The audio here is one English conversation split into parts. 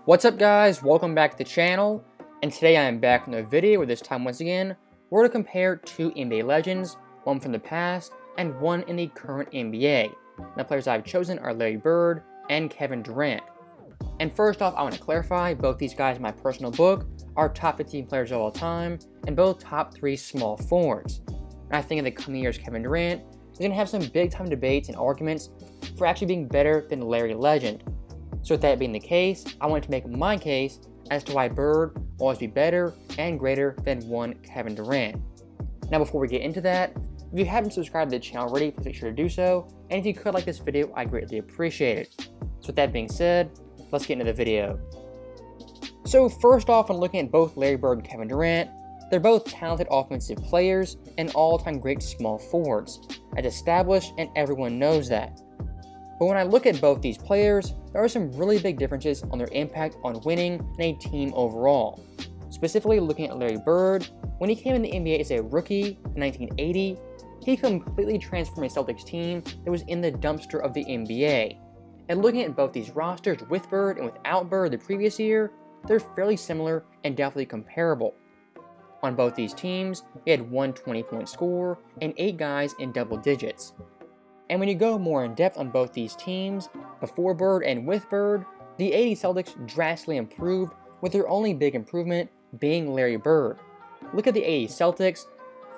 What's up guys, welcome back to the channel, and today I am back with a video where this time once again, we're going to compare two NBA legends, one from the past and one in the current NBA. The players I've chosen are Larry Bird and Kevin Durant. And first off, I want to clarify, both these guys in my personal book are top 15 players of all time, and both top 3 small forwards. And I think in the coming years Kevin Durant is going to have some big time debates and arguments for actually being better than Larry Legend. So with that being the case, I wanted to make my case as to why Bird will always be better and greater than one Kevin Durant. Now before we get into that, if you haven't subscribed to the channel already, please make sure to do so, and if you could like this video, I greatly appreciate it. So with that being said, let's get into the video. So first off, when looking at both Larry Bird and Kevin Durant, they're both talented offensive players and all-time great small forwards, as established and everyone knows that. But when I look at both these players, there are some really big differences on their impact on winning in a team overall. Specifically looking at Larry Bird, when he came in the NBA as a rookie in 1980, he completely transformed a Celtics team that was in the dumpster of the NBA. And looking at both these rosters with Bird and without Bird the previous year, they're fairly similar and definitely comparable. On both these teams, he had one 20-point scorer and 8 guys in double digits. And when you go more in depth on both these teams, before Bird and with Bird, the 80 Celtics drastically improved, with their only big improvement being Larry Bird. Look at the 80 Celtics,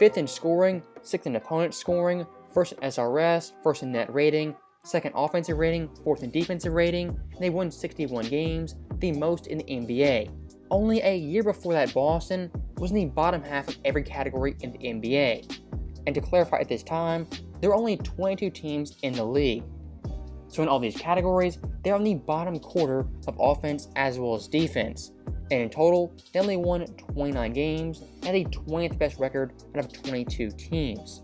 5th in scoring, 6th in opponent scoring, 1st in SRS, 1st in net rating, 2nd offensive rating, 4th in defensive rating, and they won 61 games, the most in the NBA. Only a year before that, Boston was in the bottom half of every category in the NBA. And to clarify at this time, there are only 22 teams in the league. So in all these categories, they're on the bottom quarter of offense as well as defense. And in total, they only won 29 games and had a 20th best record out of 22 teams.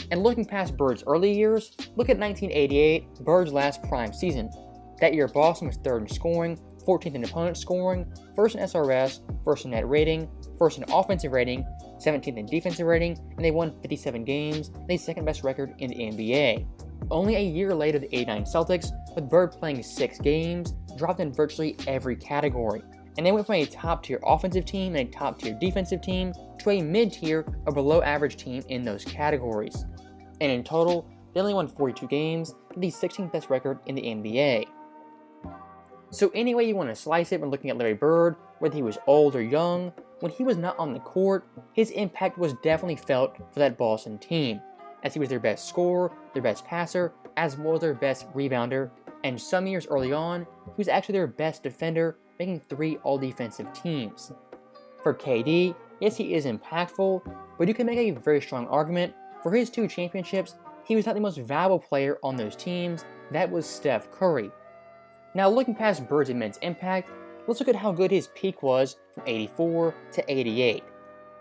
And looking past Bird's early years, look at 1988, Bird's last prime season. That year, Boston was 3rd in scoring, 14th in opponent scoring, 1st in SRS, 1st in net rating, 1st in offensive rating, 17th in defensive rating, and they won 57 games, and the 2nd best record in the NBA. Only a year later, the 89 Celtics, with Bird playing 6 games, dropped in virtually every category. And they went from a top-tier offensive team and a top-tier defensive team to a mid-tier or below-average team in those categories. And in total, they only won 42 games, and the 16th best record in the NBA. So any way you want to slice it when looking at Larry Bird, whether he was old or young, when he was not on the court, his impact was definitely felt for that Boston team, as he was their best scorer, their best passer, as well as their best rebounder, and some years early on, he was actually their best defender, making 3 all-defensive teams. For KD, yes, he is impactful, but you can make a very strong argument for his 2 championships, he was not the most valuable player on those teams, that was Steph Curry. Now looking past Bird's immense impact, let's look at how good his peak was from 84 to 88.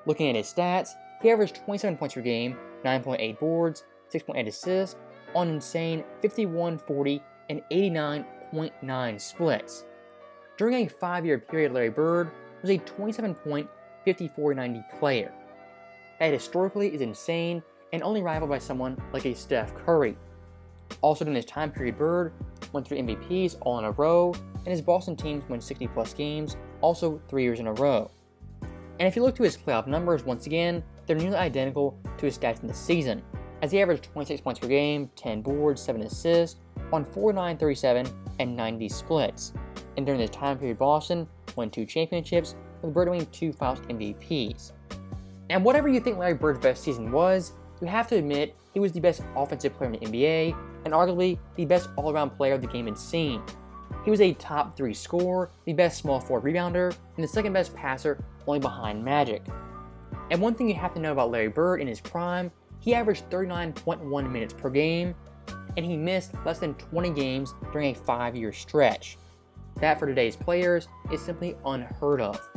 Looking at his stats, he averaged 27 points per game, 9.8 boards, 6.8 assists, on insane 51, 40, and 89.9 splits. During a 5-year period, Larry Bird was a 27-point, 54-90 player. That historically is insane and only rivaled by someone like a Steph Curry. Also during this time period, Bird won 3 MVPs all in a row, and his Boston teams won 60-plus games, also 3 years in a row. And if you look to his playoff numbers, once again, they're nearly identical to his stats in the season, as he averaged 26 points per game, 10 boards, 7 assists, on 49, 37, and 90 splits. And during this time period, Boston won 2 championships, with Bird winning 2 Finals MVPs. And whatever you think Larry Bird's best season was, you have to admit he was the best offensive player in the NBA, and arguably the best all-around player the game had seen. He was a top 3 scorer, the best small forward rebounder, and the 2nd best passer, only behind Magic. And one thing you have to know about Larry Bird in his prime, he averaged 39.1 minutes per game, and he missed less than 20 games during a 5-year stretch. That for today's players is simply unheard of.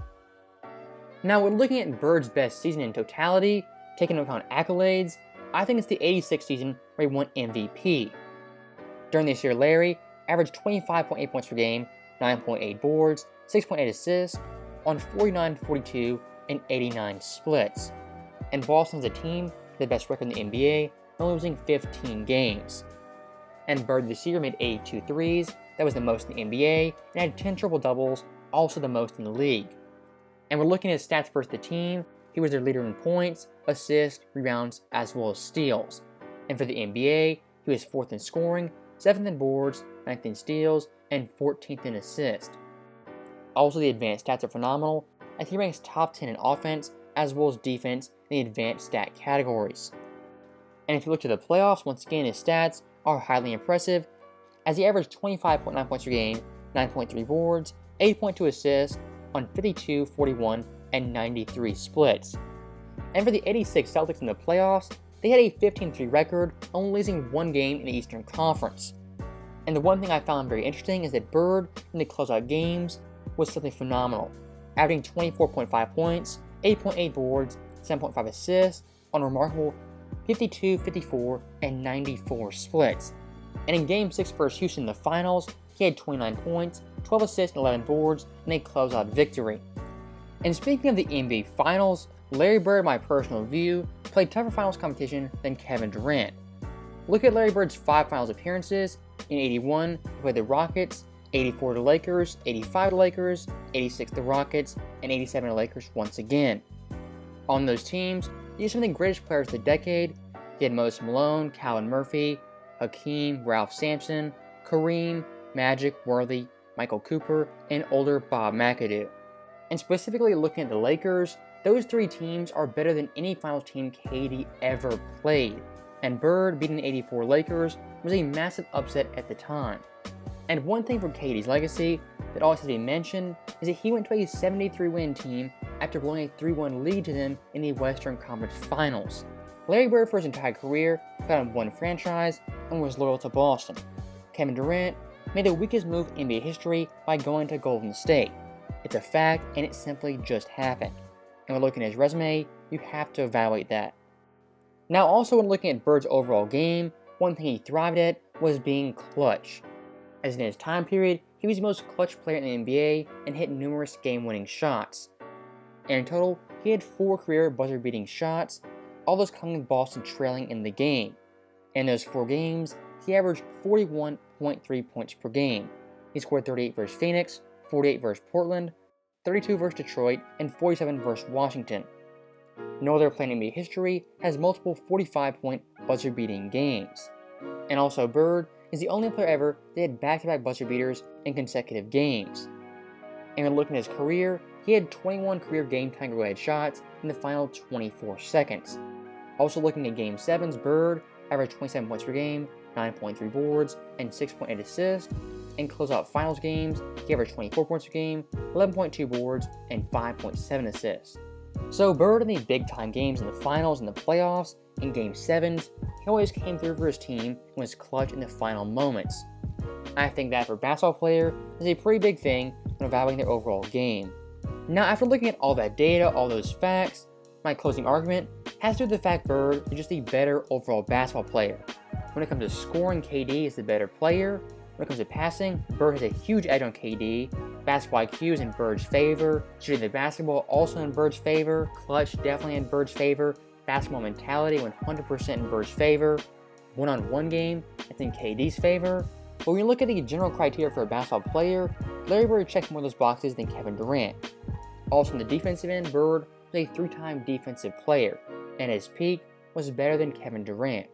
Now when looking at Bird's best season in totality, taking into account accolades, I think it's the 86 season where he won MVP. During this year, Larry averaged 25.8 points per game, 9.8 boards, 6.8 assists, on 49, 42, and 89 splits. And Boston as a team had the best record in the NBA, only losing 15 games. And Bird this year made 82 threes, that was the most in the NBA, and had 10 triple-doubles, also the most in the league. And we're looking at his stats versus the team. He was their leader in points, assists, rebounds, as well as steals. And for the NBA, he was 4th in scoring, 7th in boards, 9th in steals, and 14th in assists. Also, the advanced stats are phenomenal, as he ranks top 10 in offense, as well as defense in the advanced stat categories. And if you look to the playoffs, once again, his stats are highly impressive, as he averaged 25.9 points per game, 9.3 boards, 8.2 assists on 52, 41, and 93 splits. And for the 86 Celtics in the playoffs, they had a 15-3 record, only losing one game in the Eastern Conference. And the one thing I found very interesting is that Bird, in the closeout games, was something phenomenal, averaging 24.5 points, 8.8 boards, 7.5 assists on a remarkable 52, 54, and 94 splits. And in Game 6 versus Houston in the finals, he had 29 points, 12 assists, and 11 boards, and a closeout victory. And speaking of the NBA Finals, Larry Bird, in my personal view, played tougher finals competition than Kevin Durant. Look at Larry Bird's 5 finals appearances. In 81, he played the Rockets, 84 the Lakers, 85 the Lakers, 86 the Rockets, and 87 the Lakers once again. On those teams, he is some of the greatest players of the decade. He had Moses Malone, Calvin Murphy, Hakeem, Ralph Sampson, Kareem, Magic, Worthy, Michael Cooper, and older Bob McAdoo. And specifically looking at the Lakers, those 3 teams are better than any finals team KD ever played. And Bird beating the 84 Lakers was a massive upset at the time. And one thing from KD's legacy that always has to be mentioned is that he went to a 73-win team after blowing a 3-1 lead to them in the Western Conference Finals. Larry Bird for his entire career played on one franchise and was loyal to Boston. Kevin Durant made the weakest move in NBA history by going to Golden State. It's a fact, and it simply just happened. And when looking at his resume, you have to evaluate that. Now, also when looking at Bird's overall game, one thing he thrived at was being clutch. As in his time period, he was the most clutch player in the NBA and hit numerous game-winning shots. And in total, he had 4 career buzzer-beating shots, all those coming with Boston trailing in the game. In those 4 games, he averaged 41.3 points per game. He scored 38 versus Phoenix, 48 versus Portland, 32 versus Detroit, and 47 versus Washington. No other player in NBA history has multiple 45-point buzzer-beating games. And also, Bird is the only player ever that had back-to-back buzzer beaters in consecutive games. And when looking at his career, he had 21 career game-time go-ahead shots in the final 24 seconds. Also looking at Game 7's, Bird averaged 27 points per game, 9.3 boards, and 6.8 assists. In closeout finals games, he averaged 24 points per game, 11.2 boards, and 5.7 assists. So Bird in the big-time games in the finals and the playoffs, in Game 7s, he always came through for his team and was clutch in the final moments. I think that for a basketball player is a pretty big thing when evaluating their overall game. Now, after looking at all that data, all those facts, my closing argument has to do with the fact Bird is just a better overall basketball player. When it comes to scoring, KD is the better player. When it comes to passing, Bird has a huge edge on KD. Basketball IQ is in Bird's favor. Shooting the basketball also in Bird's favor. Clutch definitely in Bird's favor. Basketball mentality 100% in Bird's favor. One-on-one game, it's in KD's favor. But when you look at the general criteria for a basketball player, Larry Bird checks more of those boxes than Kevin Durant. Also on the defensive end, Bird was a 3-time defensive player, and his peak was better than Kevin Durant.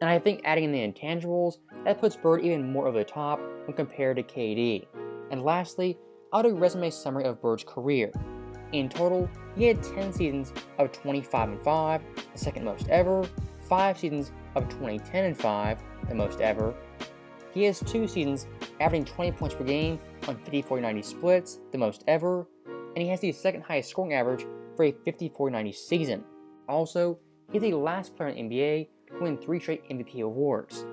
And I think adding in the intangibles, that puts Bird even more over the top when compared to KD. And lastly, I'll do a resume summary of Bird's career. In total, he had 10 seasons of 25-5, the second most ever, 5 seasons of 20-10-5, the most ever. He has 2 seasons averaging 20 points per game on 50-40-90 splits, the most ever, and he has the second highest scoring average for a 50-40-90 season. Also, he is the last player in the NBA to win 3 straight MVP awards.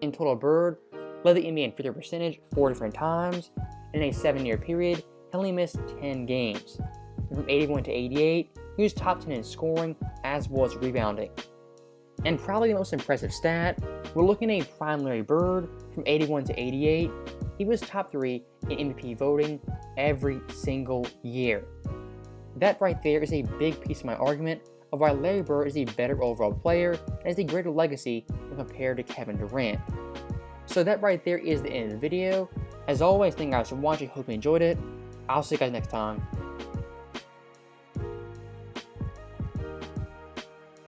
In total, Bird led the NBA in free throw percentage 4 different times. In a 7-year period, he only missed 10 games. And from 81 to 88, he was top 10 in scoring as well as rebounding. And probably the most impressive stat, we're looking at a prime Larry Bird from 81 to 88. He was top 3 in MVP voting every single year. That right there is a big piece of my argument of why Larry Bird is a better overall player and has a greater legacy when compared to Kevin Durant. So that right there is the end of the video. As always, thank you guys for watching, hope you enjoyed it. I'll see you guys next time.